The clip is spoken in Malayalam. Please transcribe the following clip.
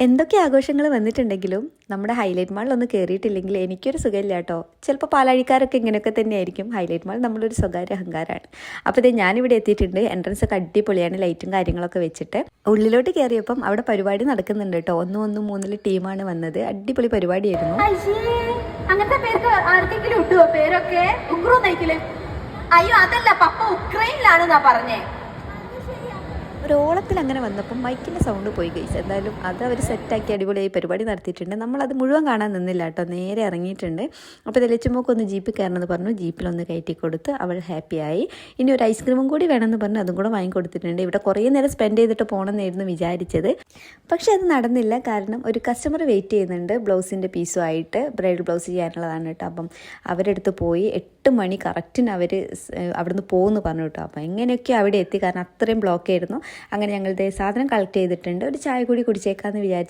എന്തൊക്കെ ആഘോഷങ്ങൾ വന്നിട്ടുണ്ടെങ്കിലും നമ്മുടെ ഹൈലൈറ്റ് മാളിലൊന്ന് കയറിയിട്ടില്ലെങ്കിൽ എനിക്കൊരു സുഖമില്ല കേട്ടോ. ചിലപ്പോൾ പാലാഴിക്കാരൊക്കെ ഇങ്ങനെയൊക്കെ തന്നെയായിരിക്കും. ഹൈലൈറ്റ് മാൾ നമ്മളൊരു സ്വകാര്യ അഹങ്കാരമാണ്. അപ്പോൾ ഇത് ഞാനിവിടെ എത്തിയിട്ടുണ്ട്. എൻട്രൻസ് ഒക്കെ അടിപൊളിയാണ്, ലൈറ്റും കാര്യങ്ങളൊക്കെ വെച്ചിട്ട്. ഉള്ളിലോട്ട് കയറിയപ്പം അവിടെ പരിപാടി നടക്കുന്നുണ്ട് കേട്ടോ. 1-1-3 ടീമാണ് വന്നത്. അടിപൊളി പരിപാടിയായിരുന്നു. അങ്ങനത്തെ പേർക്ക് ആർക്കെങ്കിലും ഇട്ടുവോ പേരൊക്കെ? ഉഗ്രോ നയിക്കല്? അയ്യോ അതല്ല, പപ്പ ഉക്രൈനിലാണെന്നാ പറഞ്ഞേ. ഓളത്തിൽ അങ്ങനെ വന്നപ്പം മൈക്കിൻ്റെ സൗണ്ട് പോയി ഗൈസ്. എന്തായാലും അത് അവർ സെറ്റാക്കി അടിപൊളിയായി പരിപാടി നടത്തിയിട്ടുണ്ട്. നമ്മളത് മുഴുവൻ കാണാൻ നിന്നില്ല കേട്ടോ, നേരെ ഇറങ്ങിയിട്ടുണ്ട്. അപ്പോൾ ലച്ചുമോക്കൊന്ന് ജീപ്പിൽ കയറണമെന്ന് പറഞ്ഞു. ജീപ്പിലൊന്ന് കയറ്റി കൊടുത്ത് അവൾ ഹാപ്പിയായി. ഇനി ഒരു ഐസ്ക്രീമും കൂടി വേണമെന്ന് പറഞ്ഞ് അതും കൂടെ വാങ്ങിക്കൊടുത്തിട്ടുണ്ട്. ഇവിടെ കുറേ നേരം സ്പെൻഡ് ചെയ്തിട്ട് പോകണമെന്നായിരുന്നു വിചാരിച്ചത്. പക്ഷേ അത് നടന്നില്ല. കാരണം ഒരു കസ്റ്റമർ വെയിറ്റ് ചെയ്യുന്നുണ്ട് ബ്ലൗസിൻ്റെ പീസുമായിട്ട്. ബ്രൈഡൽ ബ്ലൗസ് ചെയ്യാനുള്ളതാണ് കേട്ടോ. അപ്പം അവരെടുത്ത് പോയി 8 മണി കറക്റ്റിന് അവർ അവിടുന്ന് പോകുമെന്ന് പറഞ്ഞു കേട്ടോ. അപ്പം എങ്ങനെയൊക്കെ അവിടെ എത്തി, കാരണം അത്രയും ബ്ലോക്ക് ആയിരുന്നു. അങ്ങനെ ഞങ്ങളുടെ സാധനം കളക്ട് ചെയ്തിട്ടുണ്ട്. ഒരു ചായ കൂടി കുടിച്ചേക്കാമെന്ന് വിചാരിച്ചു.